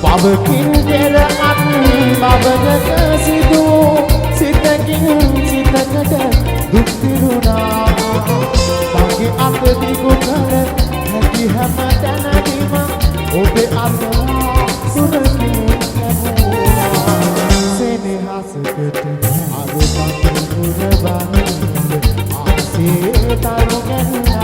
Babakin kera ati babagata sidu sitakin sitakata duktiruna bagi ate dikukare hati hamadana dima obe atwa surakin kamuna sene hasukete arupan urabani ase tarogena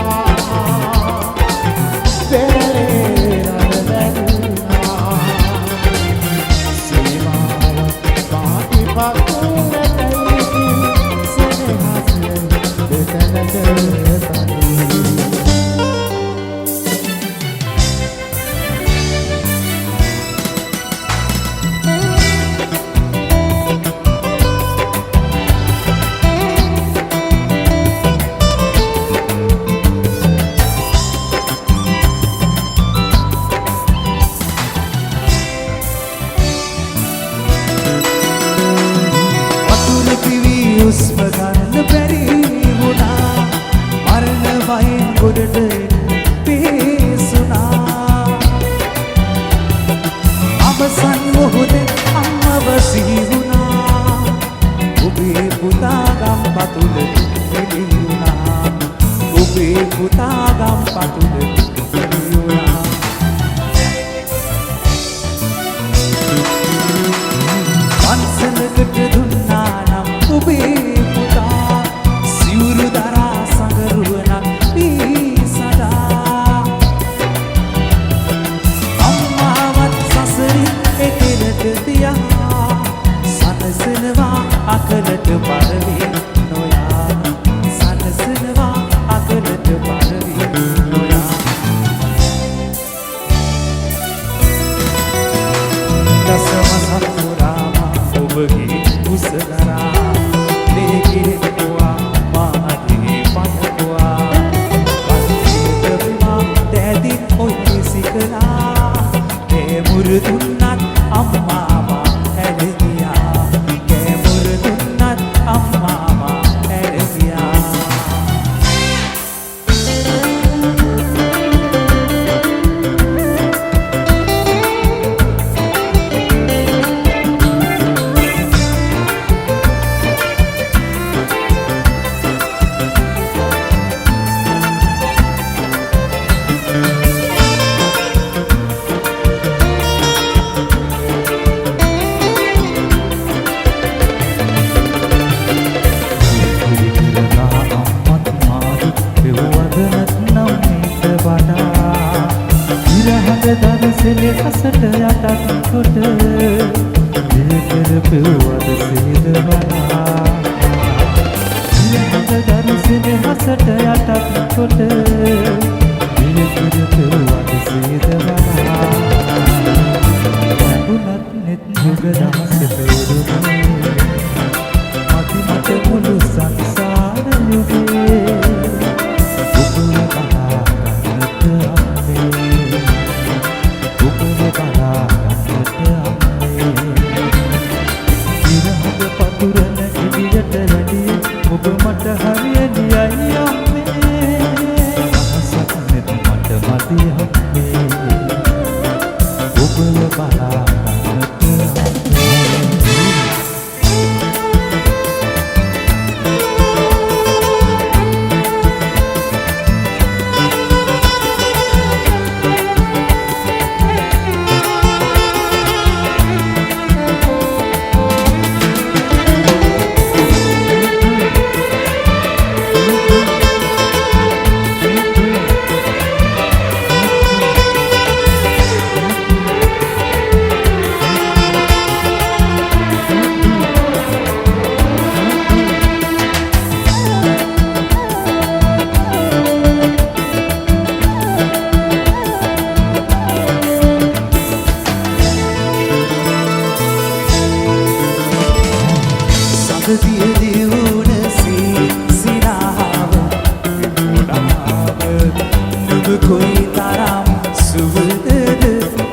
නුඹ කොයි තරම් සුවඳද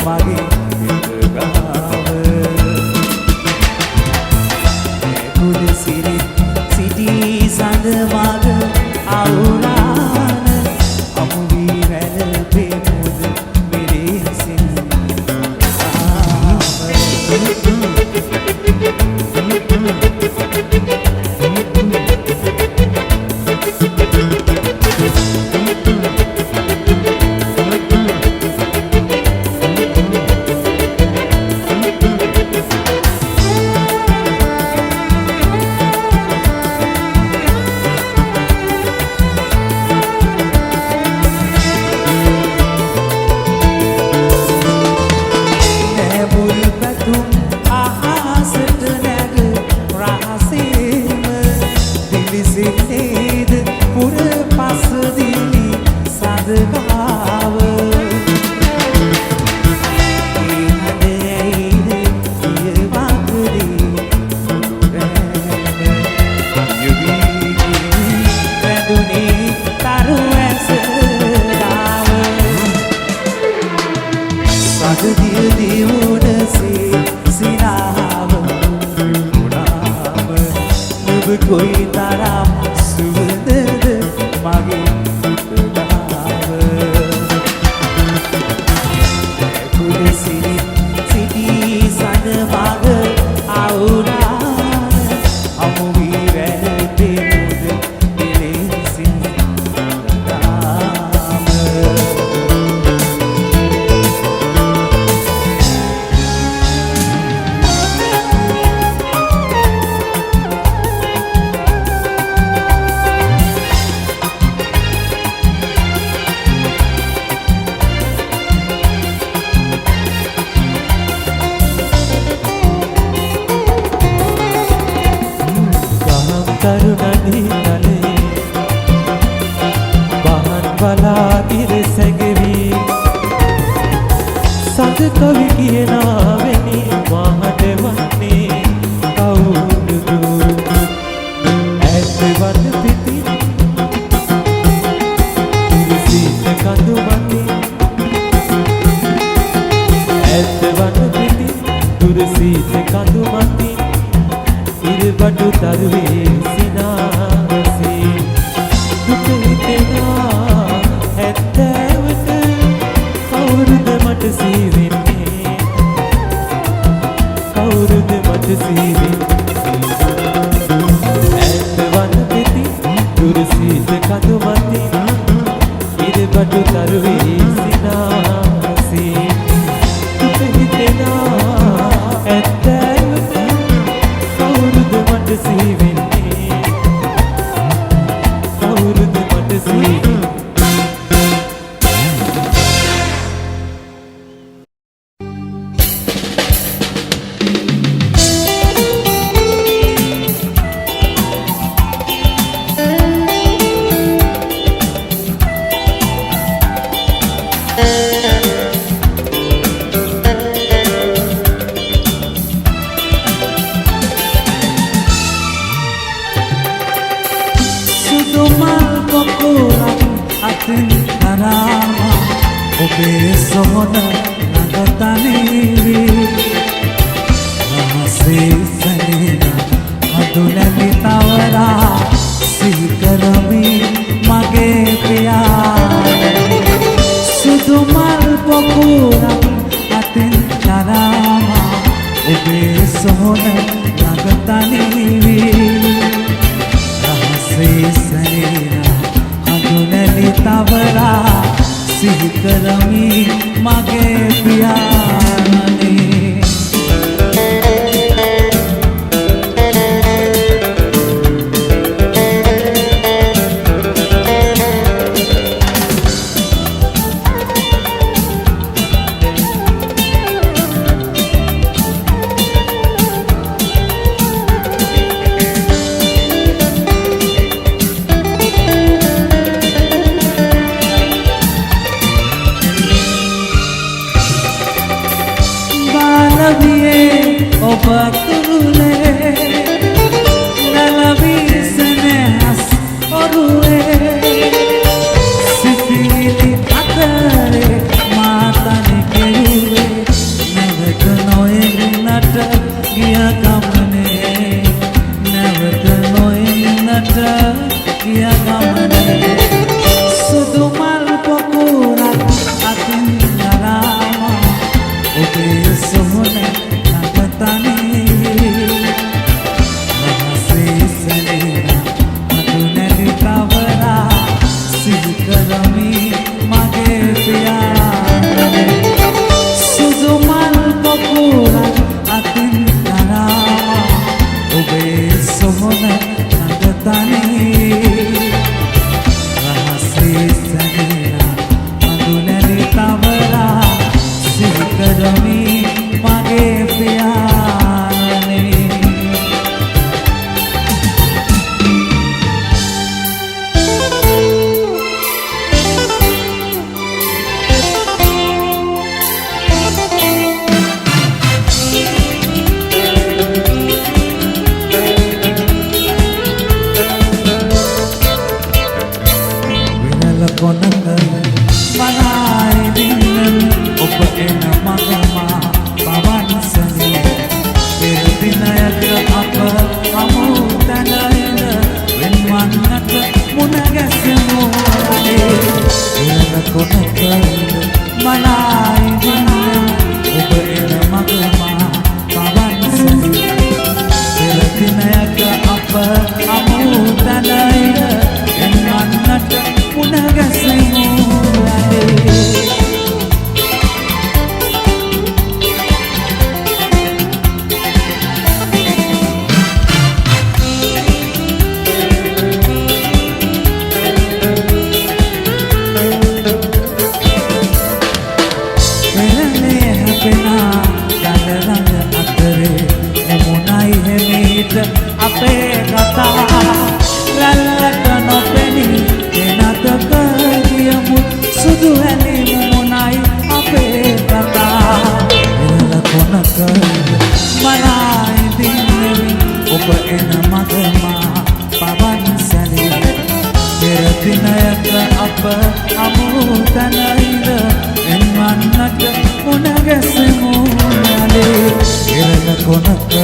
මගේ හිත ගාව කුඩ සිරි සිටි සඳ මග අවුරාන අමුවී වැළපේ මුද මෙලෙසින් कोई तारा सुवंद मागे गाव कुल सिरी सिटी सन माग आवरा अमुवी वेलते मुद दिलेसिन गाव करुणनी तले बहन वाला गिर सगवी सद कवि किए नावेनी महट वन्ने कौन दूर ऐसे वन पिती सीत कंदु मती ऐसे वन पिती दूर सीत कंदु मती इरबडु तरुवे සිනාසේ දුක හිතෙනා ඇත්තවට කවුරුද මට සීවෙන්නේ කවුරුද මට සීවෙන්නේ ඇත්ත වන පෙති දුර සීත කඳු මති ඉරබඩු තරුවේ සිනාසේ දුක හිතෙනා ඇත්තවට කවුරුද මට සීවෙන්නේ කවුරුද මට සීවෙන්නේ ඔබේ සොහොන නගතනීවි රහසේ සැලෙන හඳුනැලි තවරා සිහි කරමි මගේ පියා සුදු මල් පොකුරක් අතින් තරාමා ඔබේ සොහොන නගතනීවි රහසේ සැලෙන හඳුනැලි තවරා සිහි කරමි මගේ පියාණනේ කොනකද මනායි දින්න ඔබ එන මගමා පවන්සනි පෙරදිනයක අප අමුතනයිද එන්නන්නට මුණ ගැසෙමු යන්නේ අපේ කතා රැල්ලට නොපෙනී එනතක ගියමු සුදු ඇලි මොනයි අපේ කතා එරළ කොනක මලයි දින්නෙමි ඔබ එන මගමා පවන් සැලී පෙර දිනයක අප අමුතනයිද එන්වන්නට මුණ ගැසෙමු යලේ එරළ කොනකද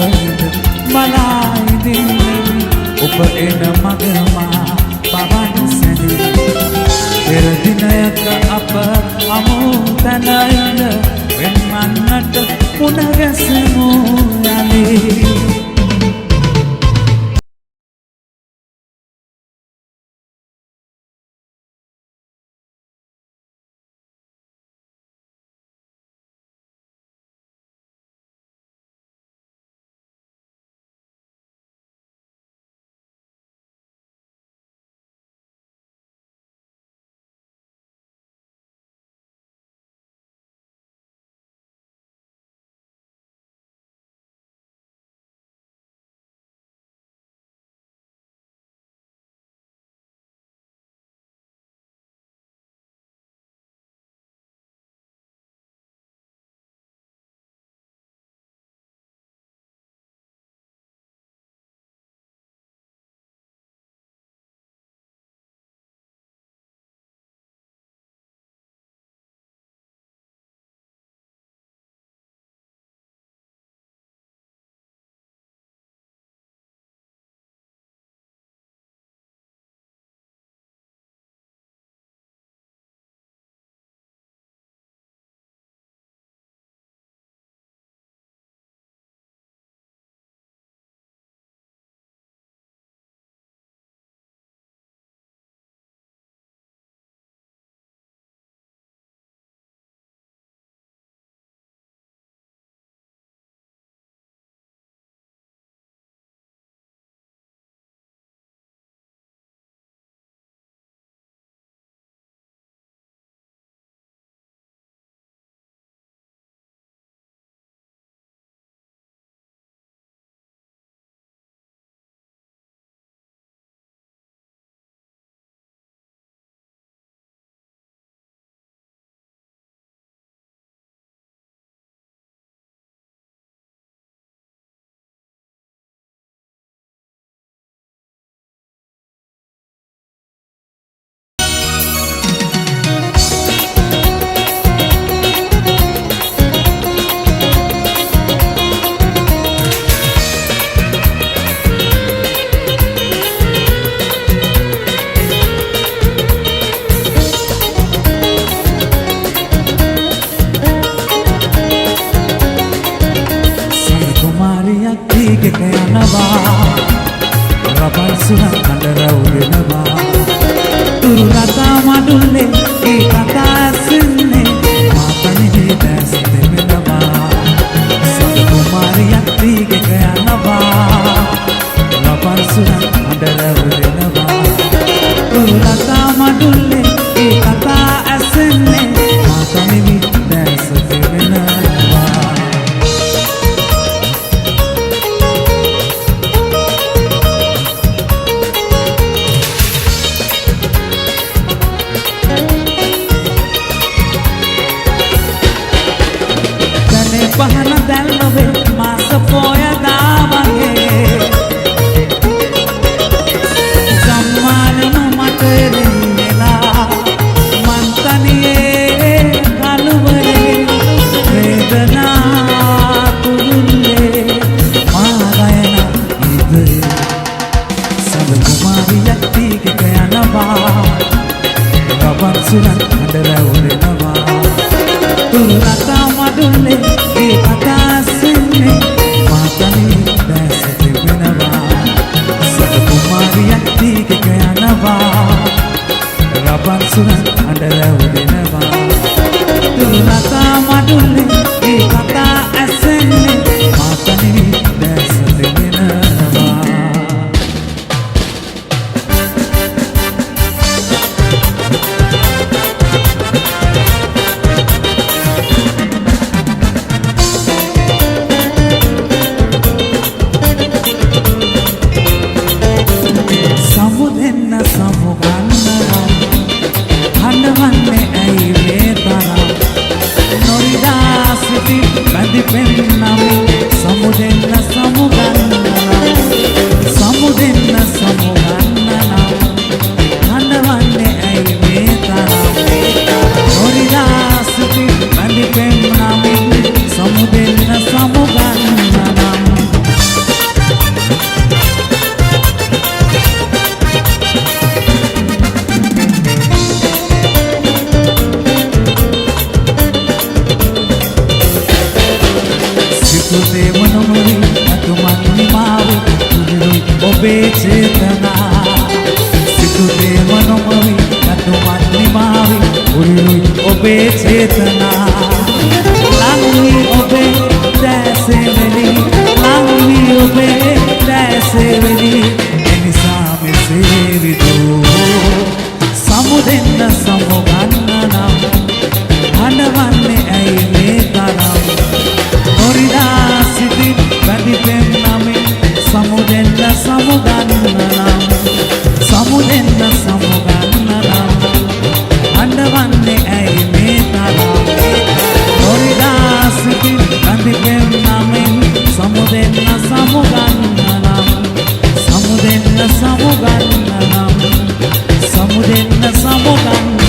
මලයි දින්නෙමි ඔබ එන මගමා පවන් සැලී පෙර දිනයක අප අමුතනයිද වෙන්වන්නට මුණ ගැසෙමු යලේ ඔබේ චේතනා ලංවී ඔබේ දැසෙවෙලි ලංවී ඔබේ දැසෙවෙලි එනිසා මෙසේ විදූ සමුදෙන්න සමුගන්න නම් හඬවන්නේ ඇයි මේ තරම් නොරිදා සිටින් බැඳිපෙම් නමින් සමුදෙන්න සමුගන්න නම් සමුදෙන්න සමුගන්න නම් හඬවන්නේ ඇයි මේ තරම් නොරිදා සිටින් බැඳිපෙම් නමින් සමුදෙන්න සමුගන්න නම් සමුදෙන්න සමුගන්න නම් සමුදෙන්න සමුගන්න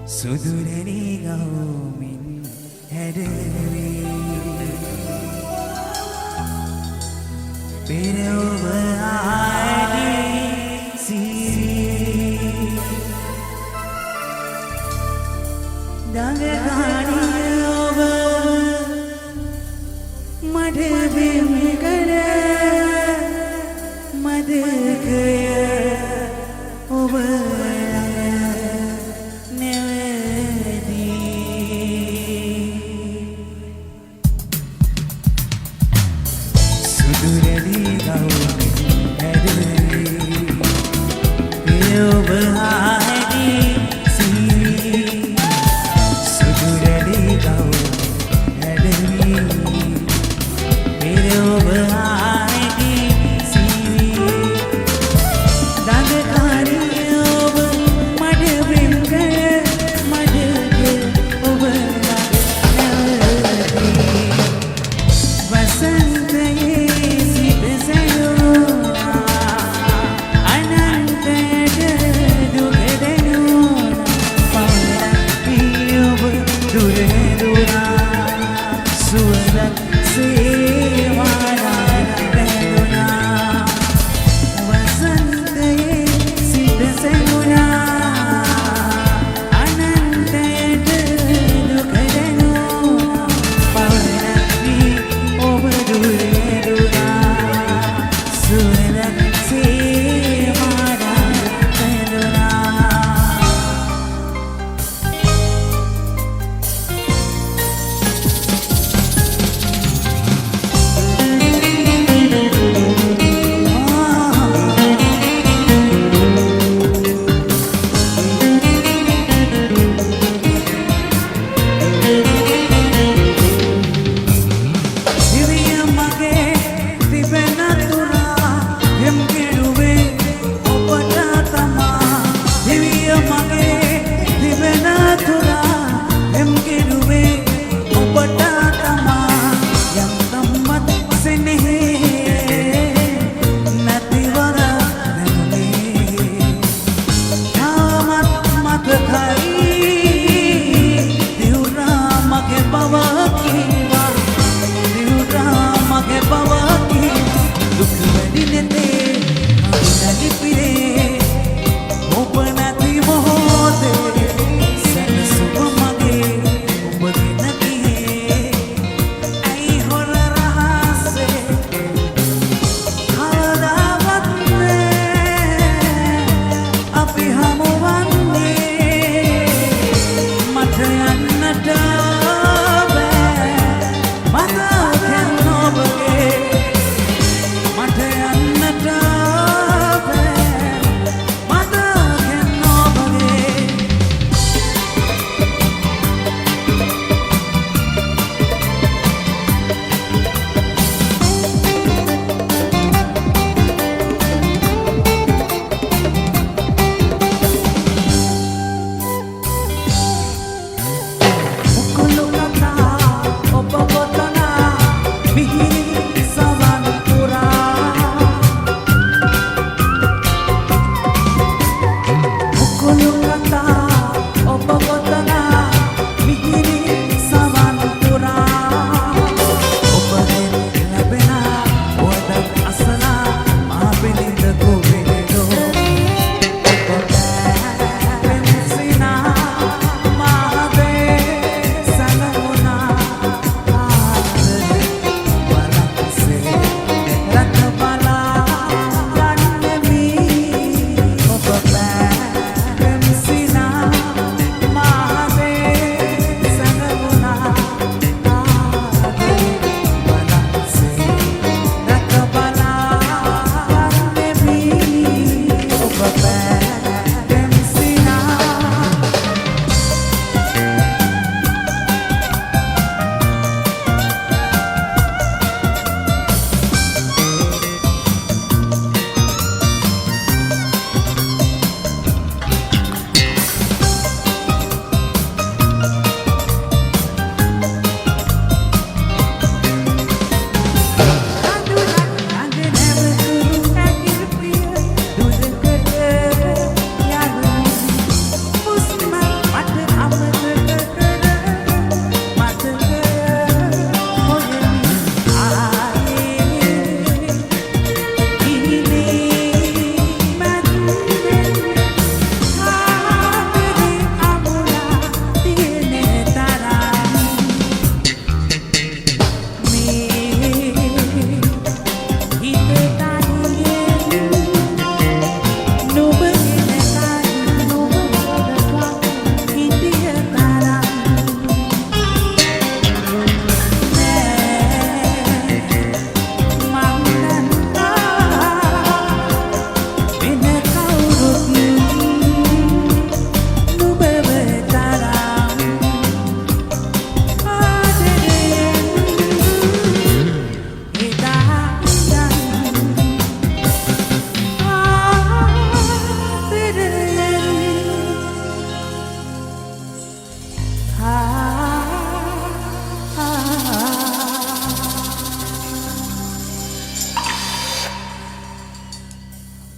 සුදුරැණි ගහමින් හැඩවේ පෙර ඔබ ආදී සිරි දඟකාණී ඔබ මඩ බිම් කර මදකය ඔබ ඔබ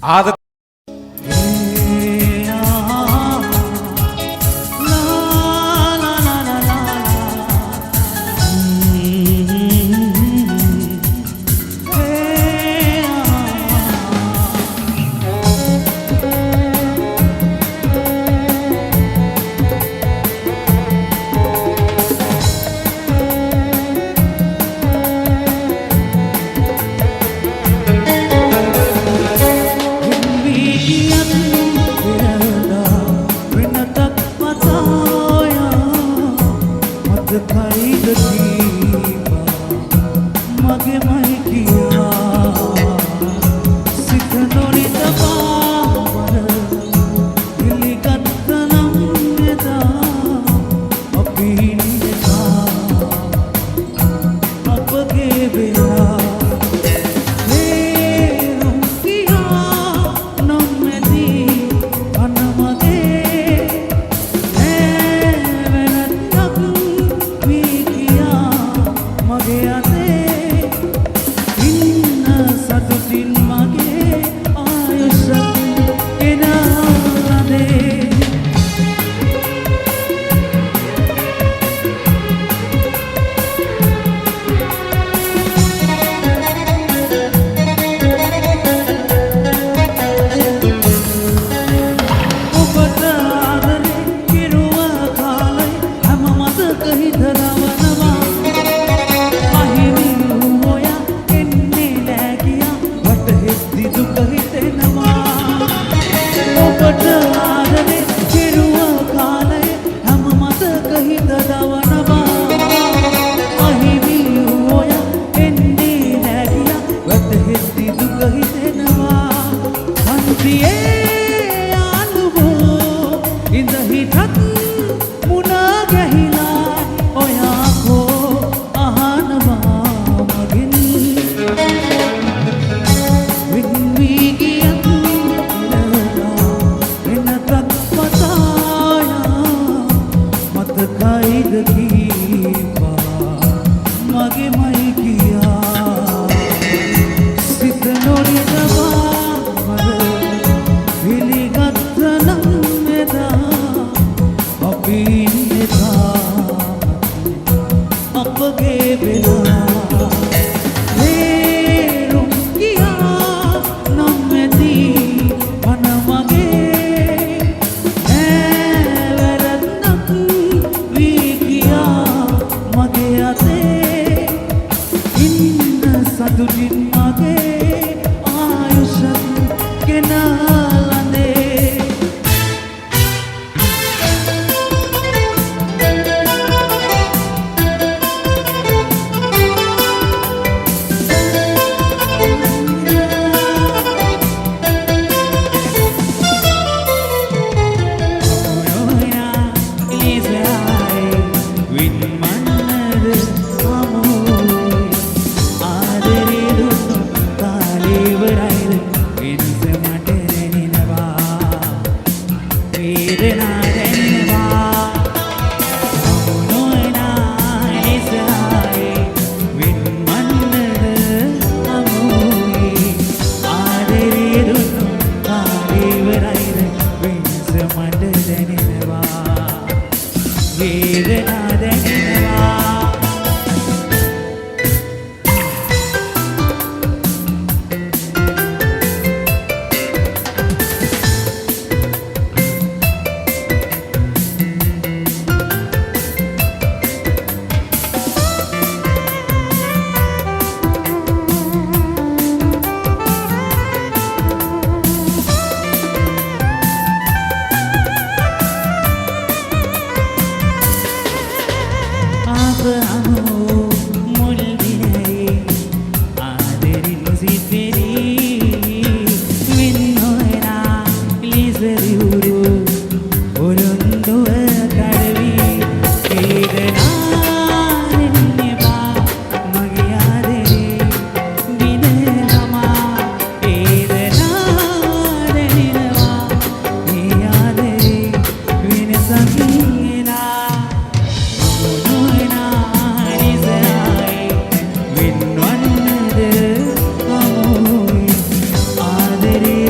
ආද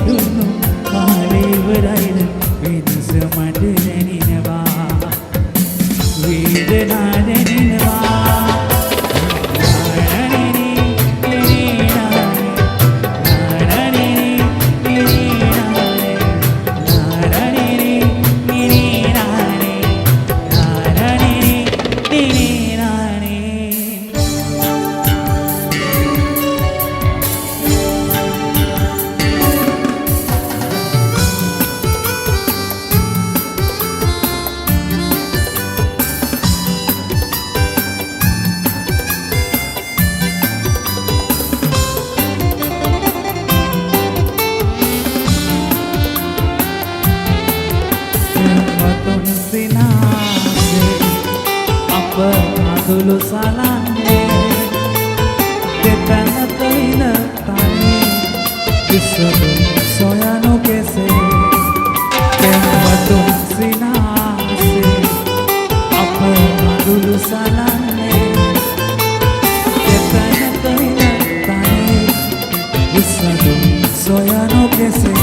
දුන්නු කාලේ ඉවරයිද වෙනස මට දැනෙනවා වේදනා දැනෙනවා Dulu salahnya Depanatnya tani Disuruh soyano kese Kempatung sinase Apa dulu salahnya Depanatnya tani Disuruh soyano kese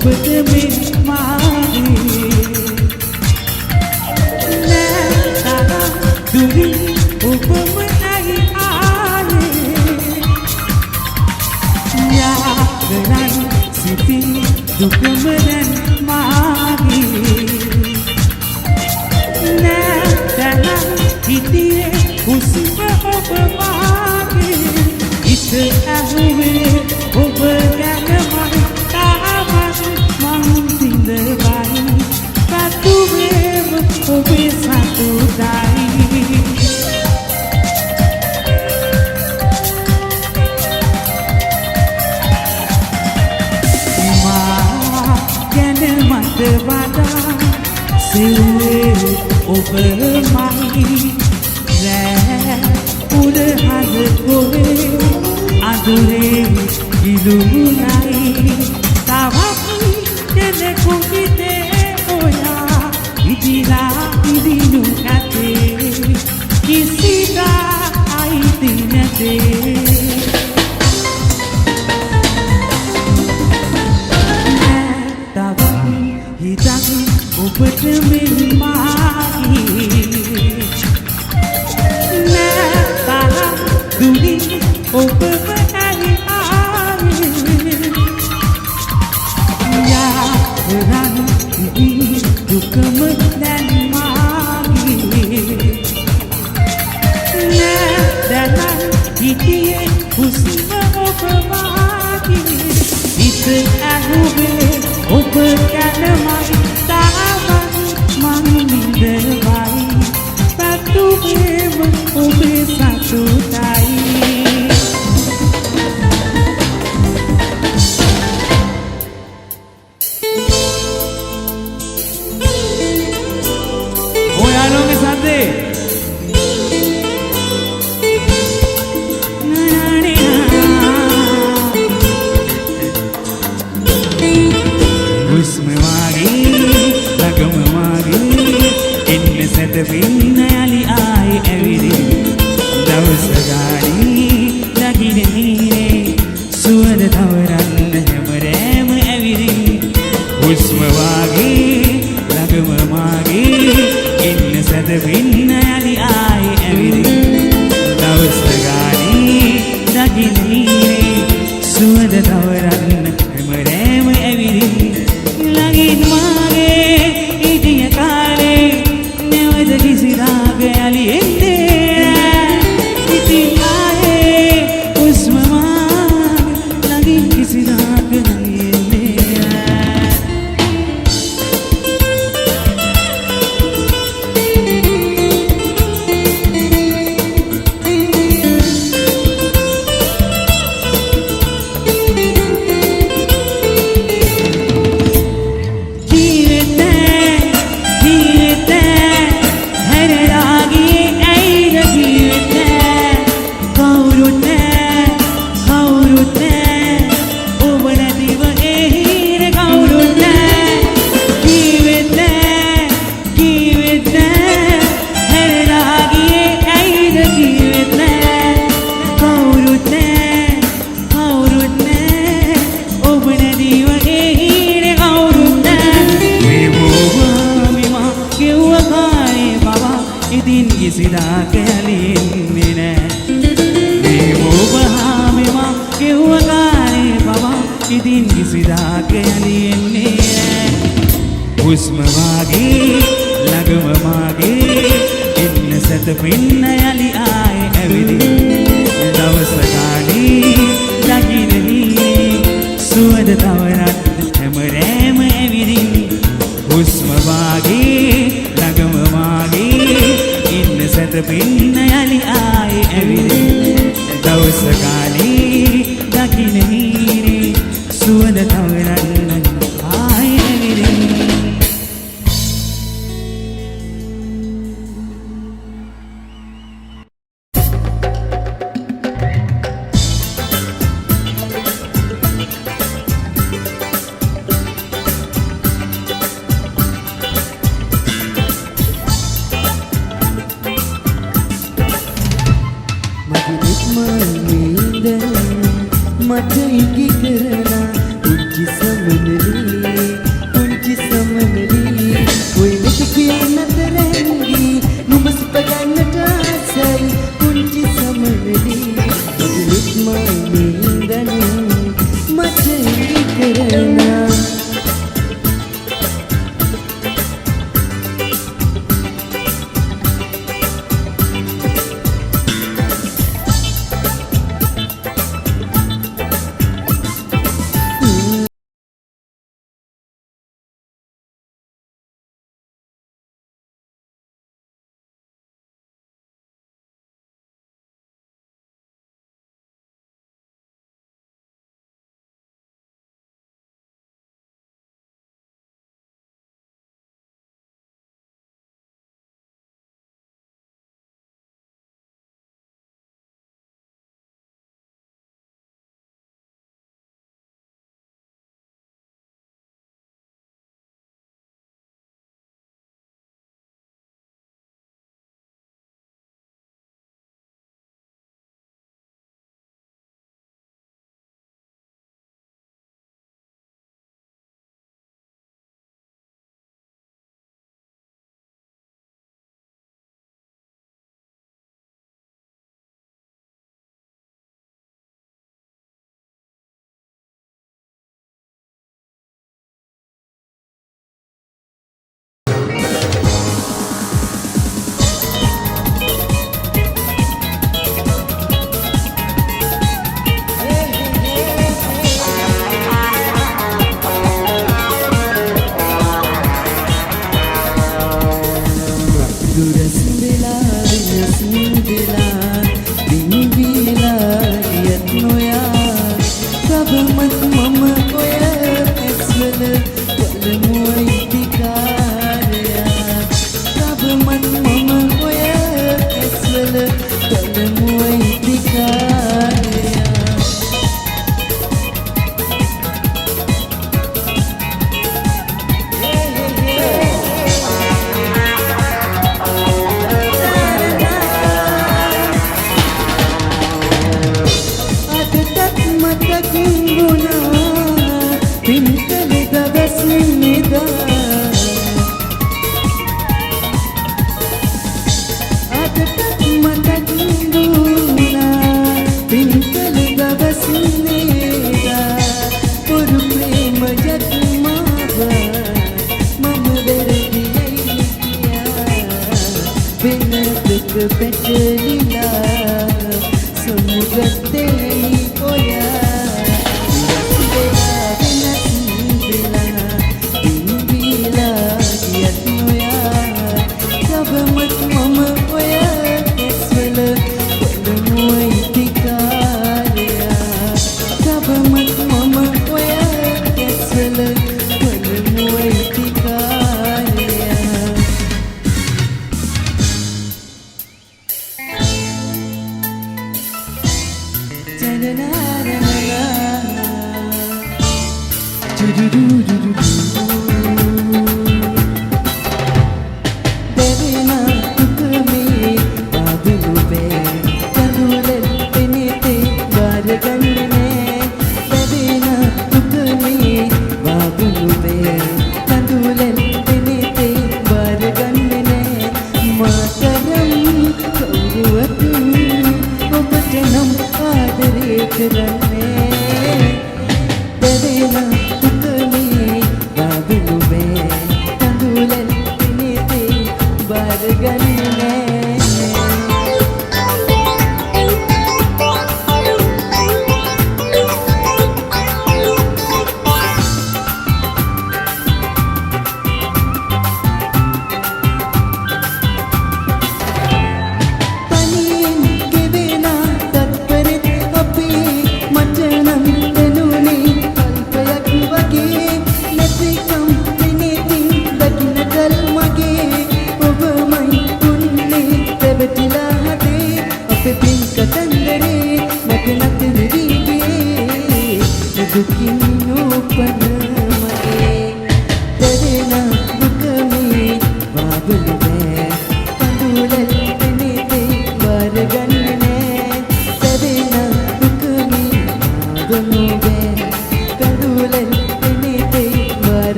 ඔබට මෙන් මාගේ දුරින් ඔබම නැයි ආයේ යාදරන් සිතින් දුකම දැන් මාගේ නැතනම් හිතියේ හුස්ම ඔබ මාගේ හිත ඇහුවේ ඔබ ගැනමයි තාමත් මං සිඳවයි පැතුවේම ඔබේ සතුටයි වඩා සෙව්වේ ඔබමයි රෑ උඩ හද ගොවේ අඳුරේ ඉලුණයි තවත් දෙනෙකු හිතේ ඔයා ඉදිලා ඉදිනු ඇතේ කිසිදා අයිති නැතේ ඔබට මෙන් මාගේ නැතනම් දුරින් ඔබම නැයි ආයේ යාදරන් සිතින් දුකම දැන් මාගේ නැතනම් හිතියේ හුස්ම ඔබ මාගේ හිත ඇහුවේ ඔබ ගැනමයි ඔබේ සතුටයි ඔයාලෝගේ සද්දේ හුස්ම වාගේ ළඟම වාගේ එන්න සැතපෙන්න යලි ආයේ ඇවිදින් දවස ගානේ දකින නීනේ සුවඳ තවරන්න හැමරෑම ඇවිදින් හුස්ම වාගේ ළඟම මාගේ එන්න සැතපෙන්න යලි ආයේ ඇවිදින් දවස ගානේ දකින නීනේ සුවඳ තවරන්න හැමරෑම ඇවිදින් ළඟින් මාගේ ඉදිය කාලේ නැවත කිසිදාක යලි එන්නේ ඉතින් ආයේ හුස්ම මාගේ ළඟින් කිසිදාක යලි එන්නේ කිසිදාක යලි එන්නේ නෑ මේ ඔබ හාමෙමා ගෙව්ව කාලේ බබා ඉතින් කිසිදාක යලි එන්නේ නෑ හුස්ම වාගේ ළඟම මාගේ එන්න සැතපෙන්න යලි ආයේ ඇවිදින් දවස ගානේ දකින නීනේ සුවඳ තවරන්න හැමරෑම ඇවිදින් හුස්ම වාගේ ළඟම මාගේ සැතපෙන්න යලි ආයේ ඇවිදින් දවස ගානේ දකින නීනේ සුවඳ තවරන්න ආයේ ඇවිදින් මට ඉකි කරලා උච්චි කරනා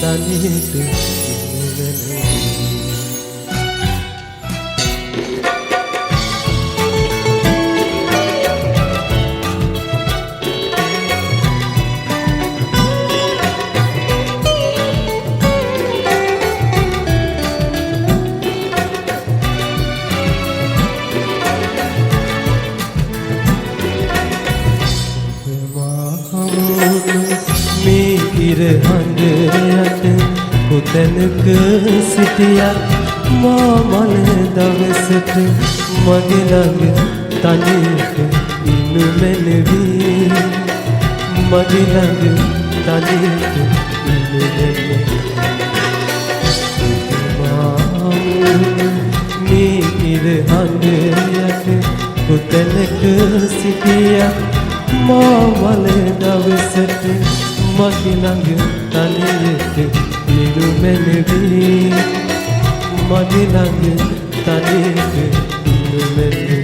තනියට හඳයට කොතැනක සිටියත් මා මල දවසට මගේ ළඟ තනියට ඉන්නු මැනවි මගේ ළඟ තනියට ඉන්නු මැනවි මේ ඉර හඳයට කොතැනක සිටියත් මා මල දවසට මගේ ළඟ තනියට ඉන්නු මැනවි මගේ ළඟ තනියට ඉන්නු මැනවි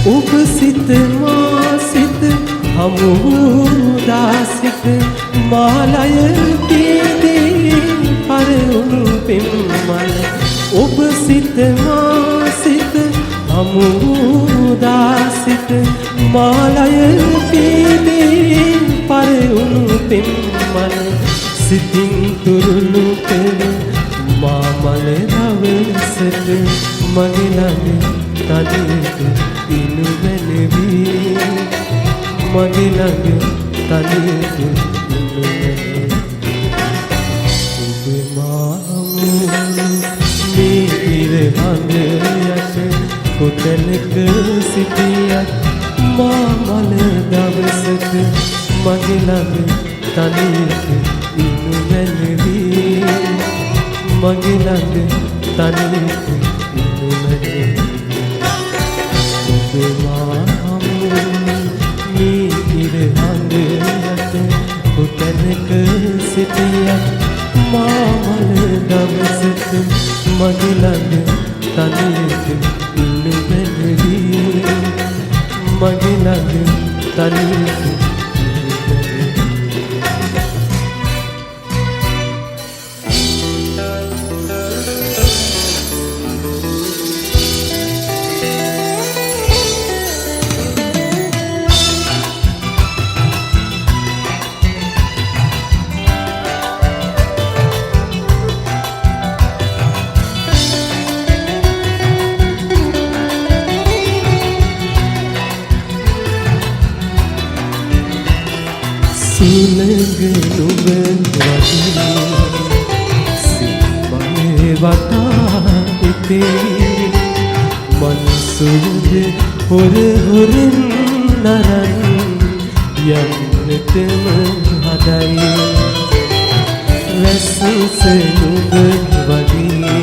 ඔබ සිත මා සිත හමු දාසිත මාලය පීදී පරවුණු පෙම්මල ඔබ සිත මා සිත හමු දාසිත මාලය පීදී පරවුණු පෙම්මල සිතින් තුරුළු පෙර මාමල දවසට මගේ ළඟ තනියට ඉන්නු මැනවි මගේ ළඟ තනියට ඉන්නු මැනවි ඔබ මාමුණු මේ ඉර හඳයට කොතැනක සිටියත් මා මල දවසට මගේ ළඟ තනියට ඉන්නු මැනවි මගේ ළඟ තනියට ඉන්නු මැනවි මේ ඉර හඳයට කොතැනක සිටියත් මා මල දවසට මගේ ළඟ තනියට ඉන්නු මැනවි මගේ ළඟ තනියට සුලඟ නුඹ වගේ සිම්මේ වටා ඉතේ මනසුද හොර හොරෙන් නරන් යන්නටම හදයි රැසුස නුඹ වගේ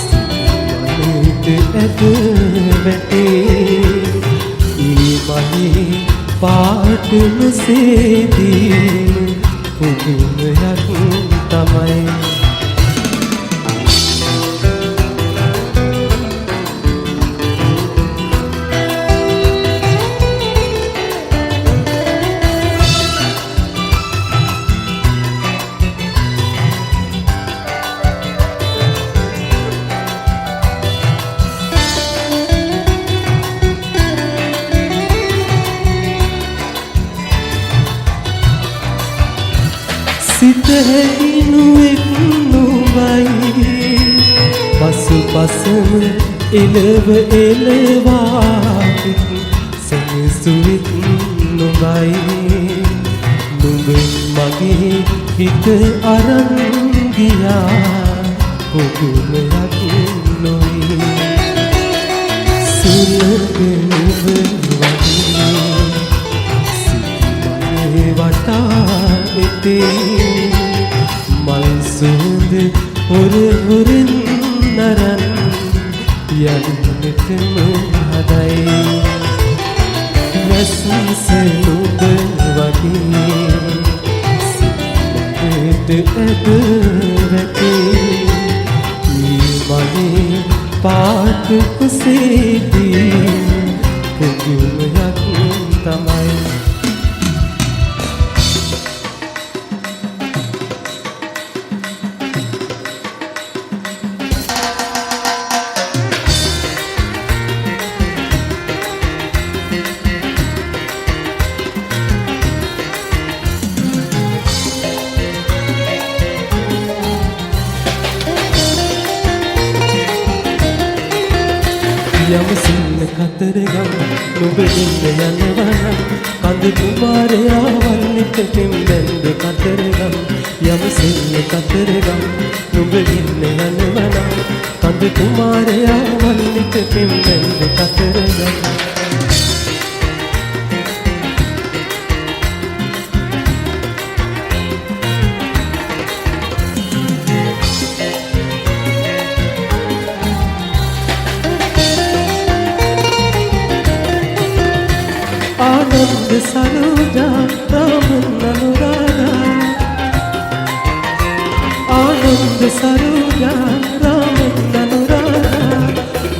සිම්මේට ඇද වැටේ ඊමහේ පාටම සේදී පුදුමයක් තමයි සිත හැදිනුවෙක් නුඹයි පසුපසම එළව එළවා සැනසුවෙක් නුඹයි නුඹ මගේ හිත අරන් ගියා පුදුමයක් නොයි සුලඟ නුඹ වගේ සිම්මේ වටා ඉතේ මල් සුවඳ හොර හොරෙන් නරන් යන්නටම හදයි වැස්සෙ නුඹ වගේ සිතට ඇද වැටේ මනේ පාට කුසේදී පුදුමයක් තමයි යමසින්න කතරගම නුඹ ඉන්න යනවනම් කඳ කුමාරයා වල්ලිට පෙම්බැන්ද කතරගම යමසින්න කතරගම නුඹ ඉන්න යනවනම් කඳ කුමාරයා වල්ලිට පෙම්බැන්ද කතරගම आनंद सरोजा राम अनुराधा आनंद सरोजा राम अनुराधा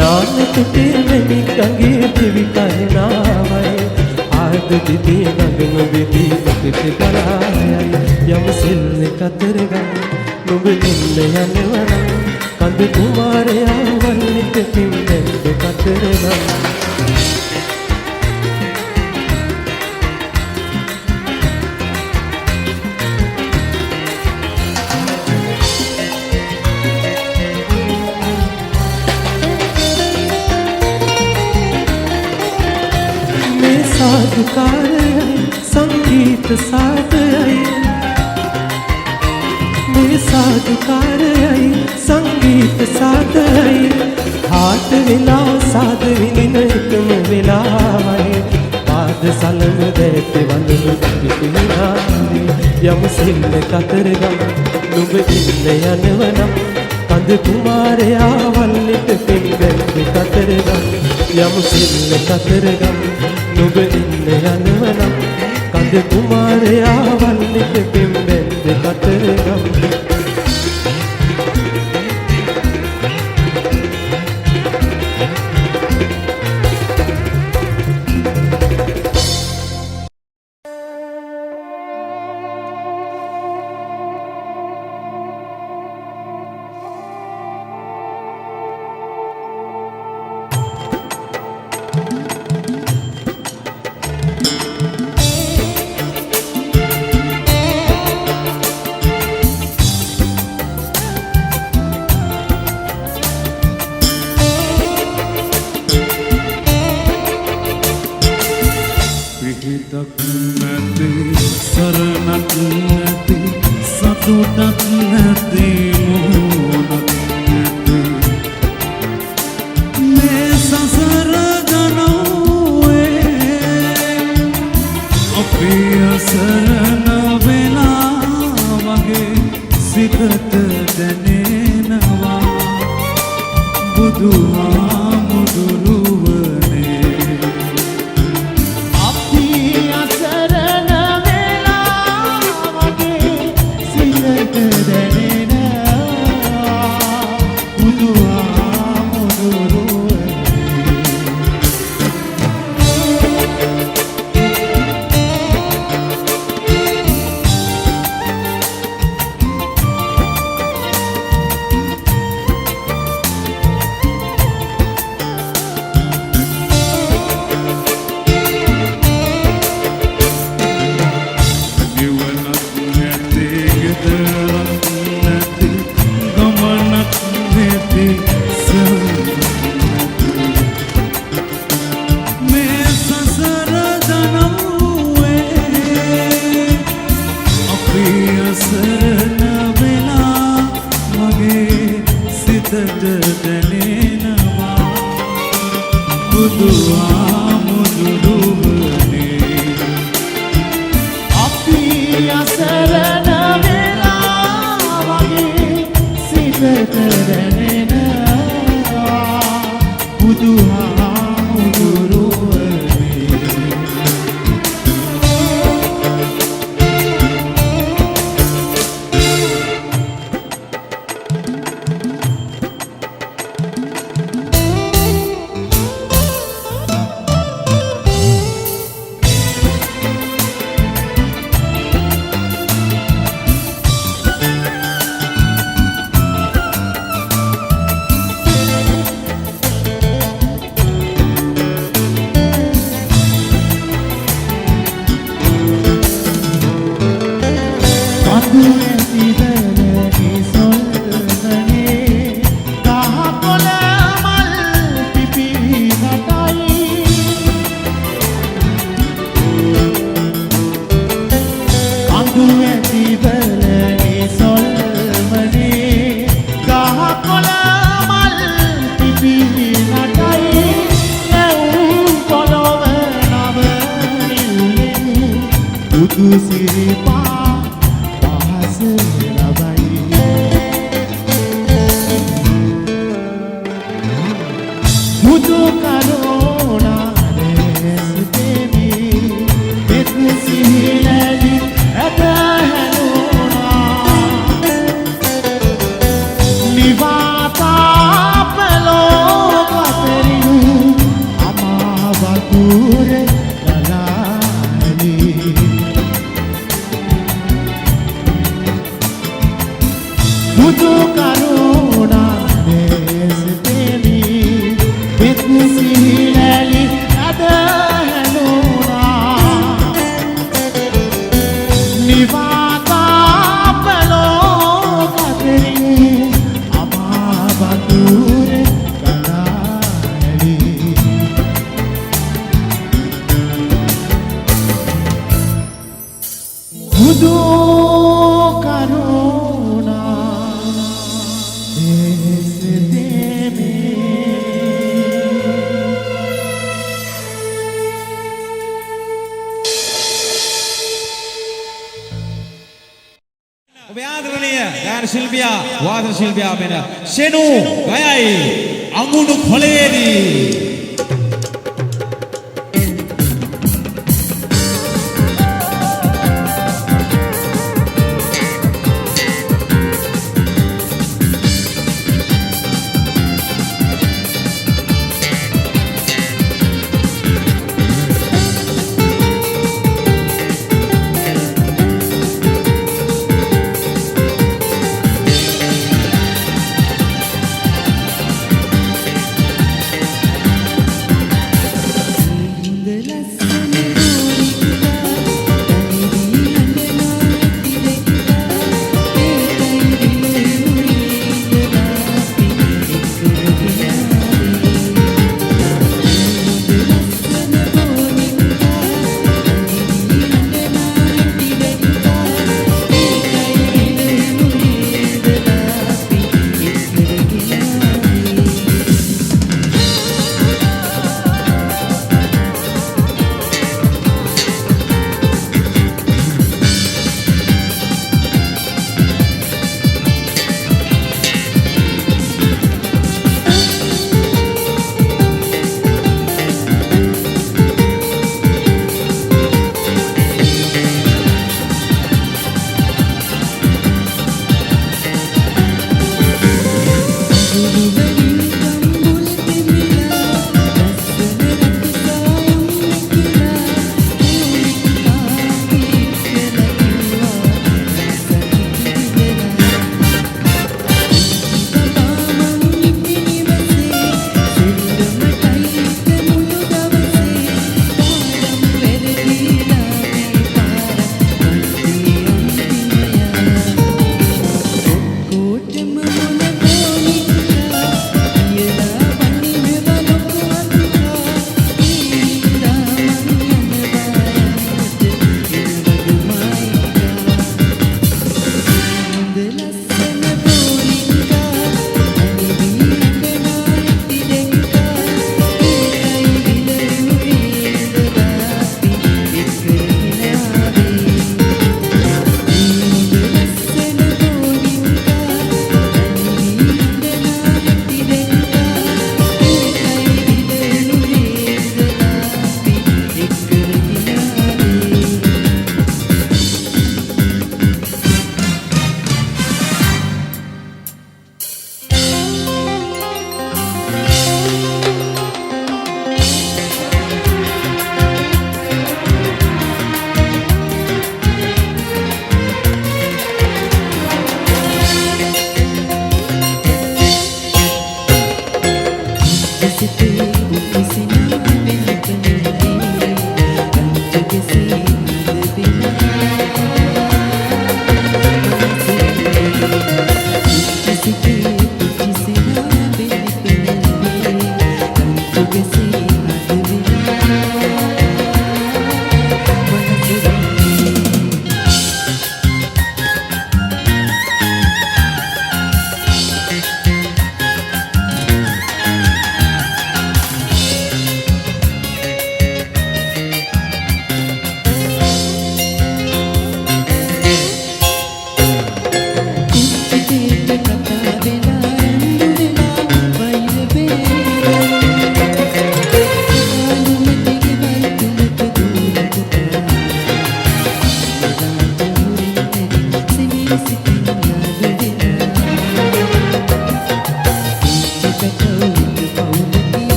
नान तुटे में कंगे देवी कहनावै आद दीदी नगन दीदी कुछ कराय यम सिल कतरगा नुब निन्न यनवना कंद कुमारया वल्लित पिंदे कतरगा साधुकार संगीत साध आई मेरे साधुकार आई संगीत साध आई हाथ विला साध विलीन तुम विलाए पाद सलम देते वंदन पिपिनारी यम सिल कतरगम नुब इन्न यनवनम कंद कुमारया वल्लिट पिंबැන්ද कतरगम यम सिल कतरगम නුඹ ඉන්න යනවනම් කඳ කුමාරයා වල්ලිට පෙම්බැන්ද කතරගම බුදුහාමුදුරුවනේ සිරිපා පහස ලබයි මුදු කරුණා දෙසෙමි එත් සිහිලලි ඇත හැලුණා නිවාතා පලෝ කතරින් අමා වතුරේ මුදු කරුණා දෙසෙමි එත් සිහිලලි ඇත හැලුණා නිවාතා පලෝ කතරින් අමා වතුරේ ගලාලි මුදු ශිල්පියා වාදන ශිල්පියා වෙන ෂෙනු ගයයි අඟුණු කොළේදී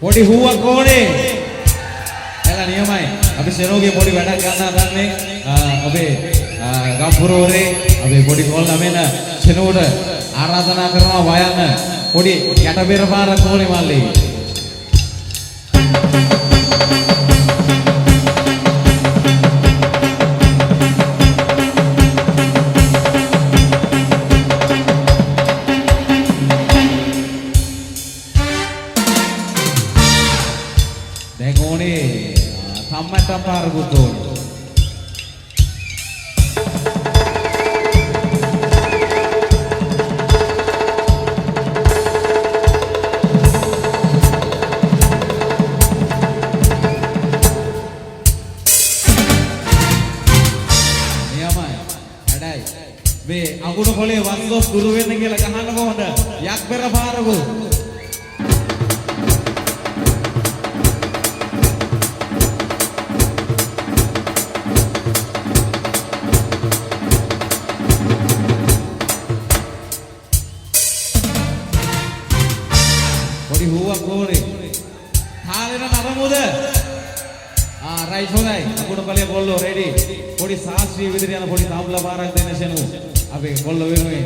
පොඩි හුවක් ඕනේ. එලා නියමයි. අපි සෙනෝගේ පොඩි වැඩක් ගන්න හදන්නේ. අපේ ගම්පුරෝරේ අපේ පොඩි කොල්ලා මෙන්න සෙනෝට ආරාධනා කරනවා වයන්න. පොඩි යට බෙර පාරක් ඕනේ මල්ලි. Tammatan Parguton. Niyamai, adai. Be, aku udah boleh waktu guru ini gila kahan ko honda. Yak bera Pargu. Huwag boleh. Halina naramuda. Right honai. Aku nak kalian bollo ready. Podi saasri vidriana podi tabla barak dene senu. Abe bollo venui.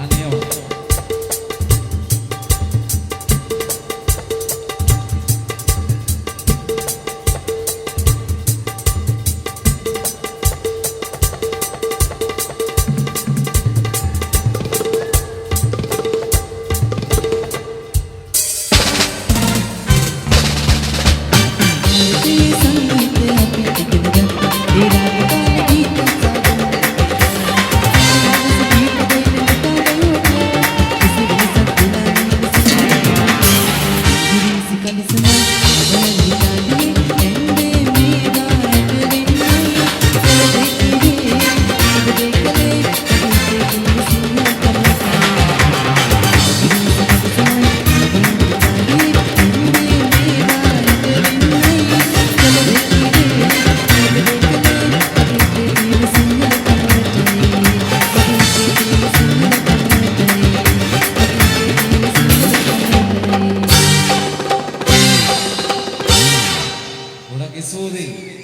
Aniyo. සුවදී